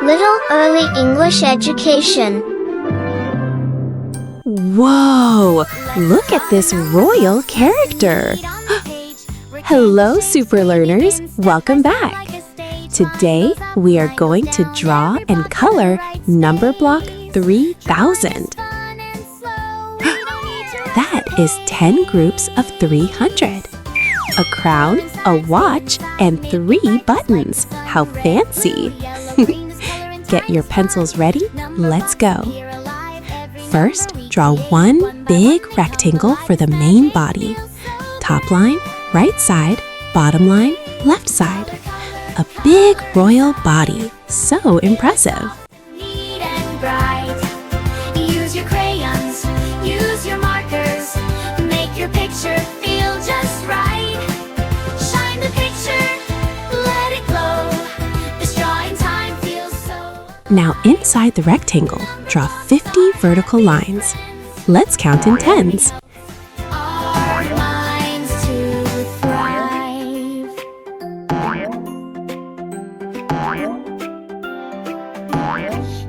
Little Early English Education. Whoa! Look at this royal character! Hello, super learners! Welcome back! Today, we are going to draw and color Numberblock 3000. That is 10 groups of 300. A crown, a watch, and 3 buttons. How fancy! Get your pencils ready. Let's go. First, draw one big rectangle for the main body. Top line, right side, bottom line, left side. A big royal body. So impressive. Neat and bright. Use your crayons, use your markers. Make your picture feel just right. Shine the picture, let it glow. This drawing time feels so... Now inside the rectangle, draw 50 vertical lines. Let's count in tens. Our minds to thrive.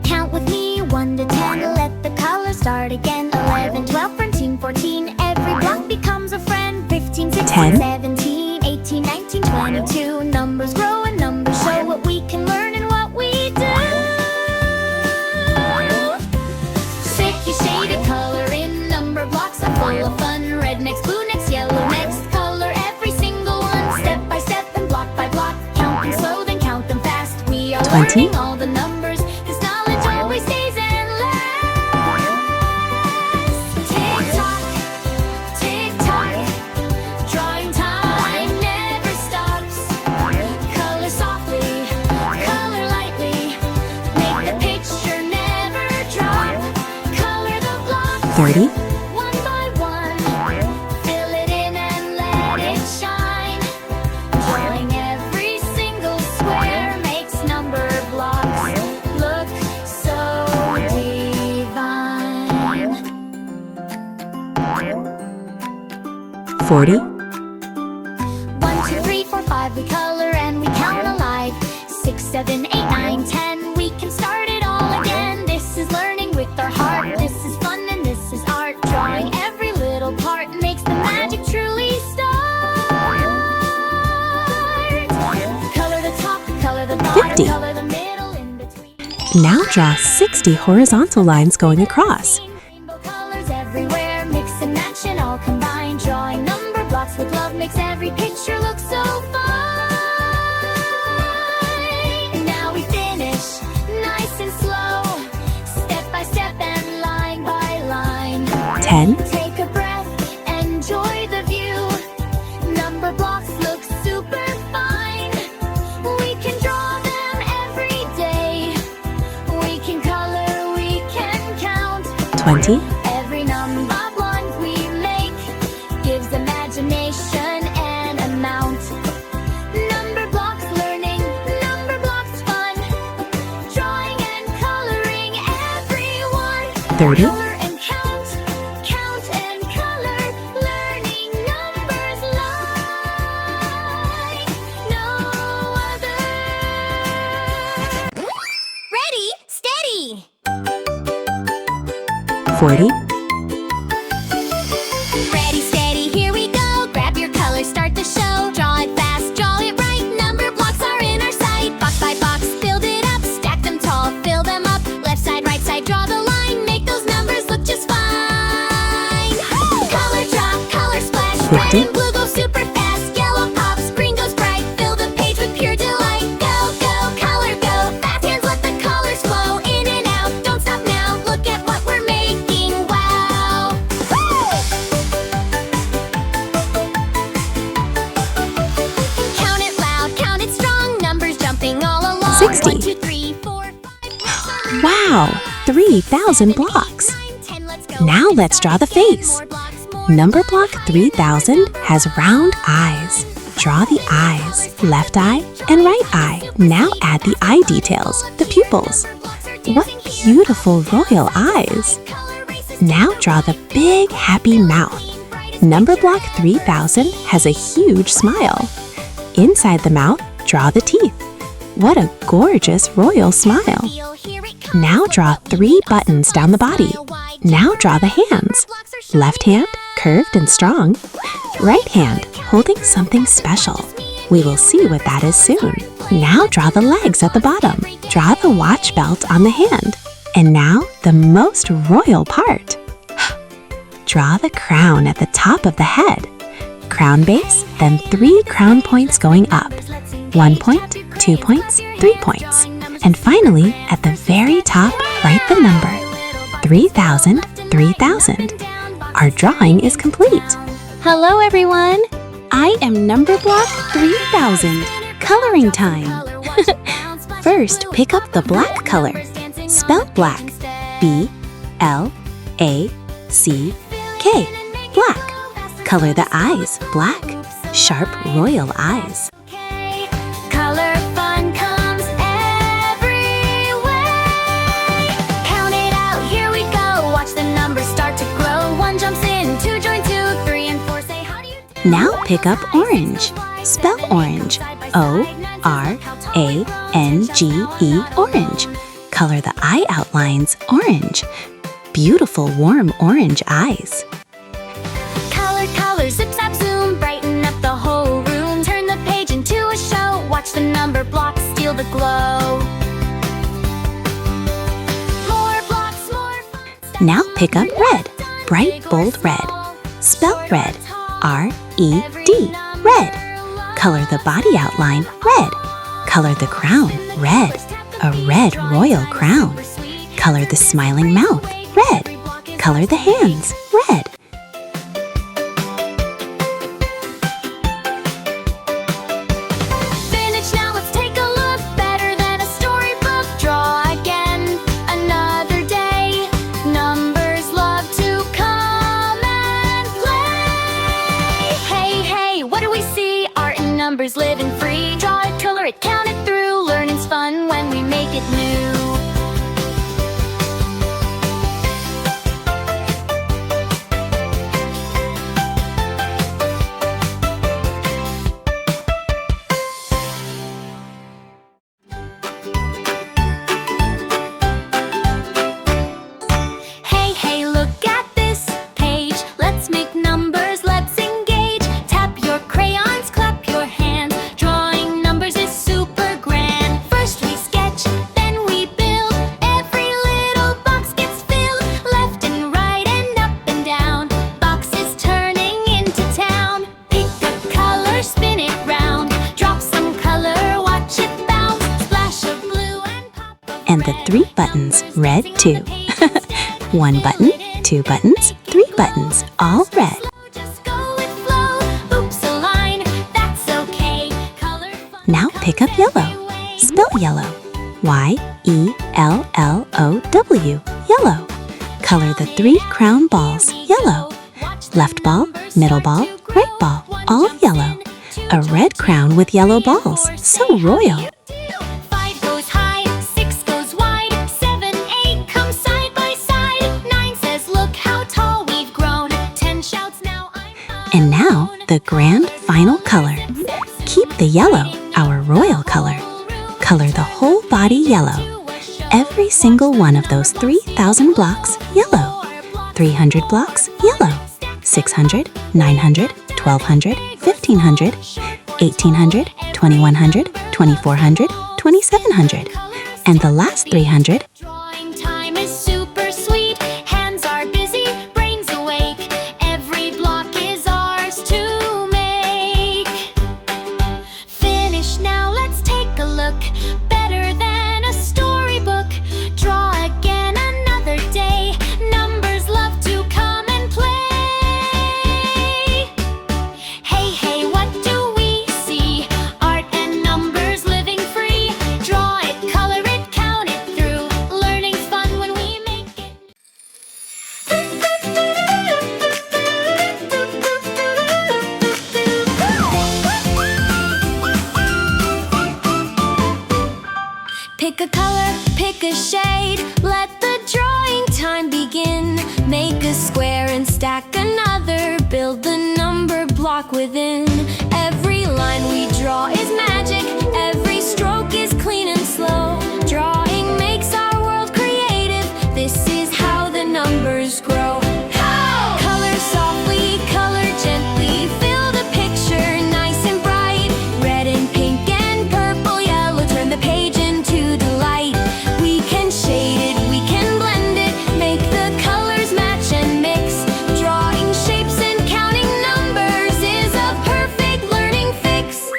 Count with me, 1 to 10. Let the colors start again. 11, 12, 13, 14. Every block becomes a friend. 15, 16, 10. 17, 18, 19, 22. Numbers grow and numbers show what we can learn and what we do. Sticky shaded color in number blocks are full of fun. Red next, blue next, yellow next. Color every single one. Step by step and block by block. Count them slow, then count them fast. We are 20. learning all the numbers. This knowledge always stays endless. Tick tock, drawing time never stops. Color softly, color lightly. Make the picture never drop. Color the blocks 30, one by one. Fill it in and let it shine. Drawing every single square makes number blocks look so divine. 40, 1, 2, 3, 4, 5, we color and we count alive. 6, 7, 8, 9, 10, we can start it all again. This is learning with our heart. This is fun and this is art. Drawing every little part makes the magic truly start. Color the top, color the bottom, 50. color the middle, in between. Now draw 60 horizontal lines going across. Rainbow colors everywhere, mix and match and all combine. Drawing number blocks with love makes every picture look so fine. Now we finish, nice and slow. Step by step and line by line. 10, Take a breath, enjoy the view. Number blocks look super fine. We can draw them every day. We can color, we can count. 20, Every number block we make gives imagination and amount. Number blocks learning, number blocks fun. Drawing and coloring everyone. 30, Color and count, count and color. Learning numbers like no other. Ready, steady. 40, Ready, steady, here we go. Grab your colors, start the show. Draw it fast, draw it right. Number blocks are in our sight. Box by box, build it up. Stack them tall, fill them up. Left side, right side, draw the line. Make those numbers look just fine. Color drop, color splash. Red 50. and blue go super fast. Yellow pops, green goes bright. Fill the page with pure delight. Go, go, color go. Fast hands, let the colors flow in and out. Don't stop now, look at what we're making. Wow. Count it loud, count it strong. Numbers jumping all along. 60. 1, 2, 3, 4, 5. Wow, 3,000 blocks. 9, 10, let's go. Now let's draw the face. Numberblock 3000 has round eyes. Draw the eyes, left eye and right eye. Now add the eye details, the pupils. What beautiful royal eyes. Now draw the big happy mouth. Numberblock 3000 has a huge smile. Inside the mouth, draw the teeth. What a gorgeous royal smile. Now draw 3 buttons down the body. Now draw the hands. Left hand, curved and strong. Right hand, holding something special. We will see what that is soon. Now draw the legs at the bottom. Draw the watch belt on the hand. And now, the most royal part. Draw the crown at the top of the head. Crown base, then 3 crown points going up. 1 point, 2 points, 3 points. And finally, at the very top, write the number. 3,000, 3,000. Our drawing is complete. Hello, everyone. I am Numberblock 3000. Coloring time. First, pick up the black color. Spell black. B-L-A-C-K. Black. Color the eyes black. Sharp royal eyes. Color fun comes every way. Count it out, here we go. Watch the numbers start to grow. 1 jumps in, 2 join 2, 3 and 4 say how do you do? Now pick up orange. Spell orange. O-R-A-N-G-E, orange. Color the eye outlines orange. Beautiful warm orange eyes. Color, zip, zap, zoom, brighten up the whole room. Turn the page into a show. Watch the number blocks steal the glow. More blocks, more fun. Now pick up red. Bright, bold red. Spell red. R-E-D, red. Color the body outline red. Color the crown red. A red royal crown. Color the smiling mouth red. Color the hands red. Finish now, let's take a look. Better than a storybook. Draw again, another day. Numbers love to come and play. Hey, hey, what do we see? Art and numbers living free. Draw it, color it, count it through. Learning's fun when we make it new. Hey, hey, look at this page. Let's make numbers, let's engage. Tap your crayons, clap your hands. Drawing numbers is super grand. First we sketch, then we build. Every little box gets filled. Left and right and up and down. Boxes turning into town. Pick a color, spin it round. Drop some color, watch it bounce. Splash of blue and pop of And the 3 buttons red too. 1 button, 2 buttons, 3 buttons, all red. Just go with flow. Oops, a line, that's okay. Color fun. Now pick up yellow. Spell yellow. Y-E-L-L-O-W, yellow. Color the 3 crown balls yellow. Left ball, middle ball, right ball, all yellow. A red crown with yellow balls, so royal. 5 goes high, 6 goes wide, 7, 8 come side by side. 9 says, look how tall we've grown. 10 shouts, now I'm And now, the grand final color. Keep the yellow, our royal color. Color the whole body yellow. Every single one of those 3,000 blocks yellow. 300 blocks yellow. 600, 900, 1,200, 1,500, 1,800, 2,100, 2,400, 2,700. And the last 300, Drawing time is super sweet. Hands are busy, brains awake. Every block is ours to make. Finish now, let's take a look. Better than a storybook. Draw again another day. Numbers love to come and play. Hey, hey, what do we see? Art and numbers living free. Draw it, color it, count it through. Learning's fun when we make it. Pick a color, pick a shade. Let the drawing time begin. Make a square and stack another. Build the number block within. Every line we draw is magic. Every stroke is clean. glow. Drawing makes our world creative. This is how the numbers grow. How? Color softly, color gently, fill the picture nice and bright. Red and pink and purple, yellow, turn the page into delight. We can shade it, we can blend it, make the colors match and mix. Drawing shapes and counting numbers is a perfect learning fix.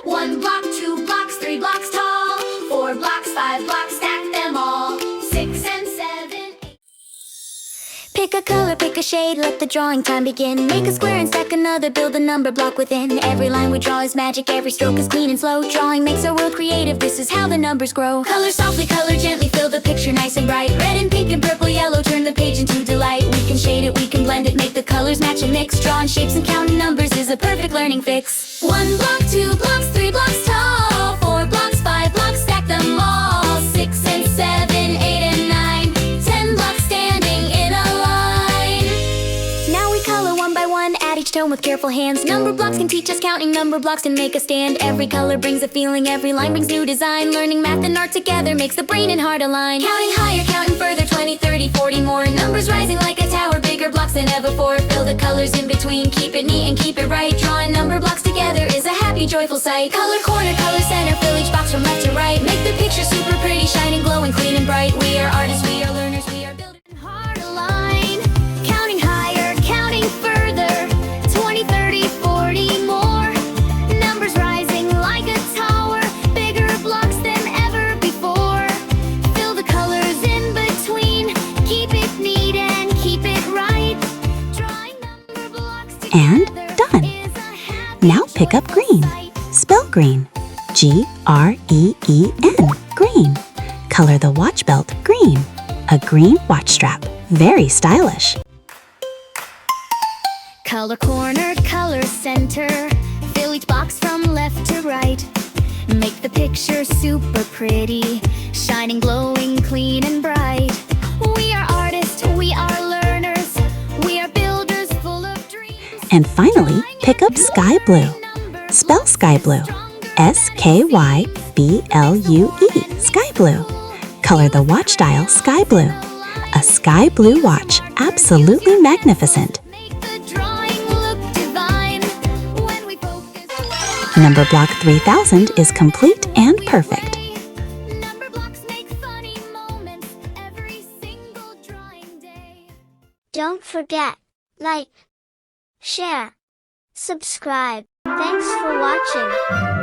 1 block, 2 blocks, 3 blocks tall, 4 blocks, 5 blocks, stack them all. 6 and 7, 8. Pick a color, pick a shade, let the drawing time begin. Make a square and stack another, build a number block within. Every line we draw is magic, every stroke is clean and slow. Drawing makes our world creative, this is how the numbers grow. Color softly, color gently, fill the picture nice and bright. Red and pink and purple, yellow, turn the page into delight. We can shade it, we can blend it, make the colors match and mix. Drawing shapes and counting numbers is a perfect learning fix. 1 block, 2 blocks, 3 blocks tall, 4 blocks, 5 blocks, stack them all. 6 and 7, 8 and 9, 10 blocks standing in a line. Now we color one by one, add each tone with careful hands. Number blocks can teach us counting, number blocks can make us stand. Every color brings a feeling, every line brings new design. Learning math and art together makes the brain and heart align. Counting higher, counting further, 20, 30, 40 more. Numbers rising like a tower, bigger blocks than ever before. Fill the colors in between, keep it neat and keep it right. Drawing number blocks together is a happy, joyful sight. Color corner, color center, fill each box from left to right. Make the picture super pretty, shining, glowing, clean and bright. We are artists, we are learners, we are builders. Heart align, counting higher, counting further, 20, 30, 40 more. Numbers rising like a tower, bigger blocks than ever before. Fill the colors in between, keep it neat and keep it right. Drawing number blocks And together done. is a happy, Now pick up green. sight. Spell green. Green. Green. Color the watch belt green. A green watch strap. Very stylish. Color corner, color center, fill each box from left to right. Make the picture super pretty, shining, glowing, clean and bright. We are artists, we are learners, we are builders full of dreams. And finally, pick up sky blue. Spell sky blue. Skyblue. Sky blue. Color the watch dial sky blue. A sky blue watch. Absolutely magnificent. Make the drawing look divine when we focus. Numberblock 3000 is complete and perfect. Number blocks make funny moments every single drawing day. Don't forget, like, share, subscribe. Thanks for watching.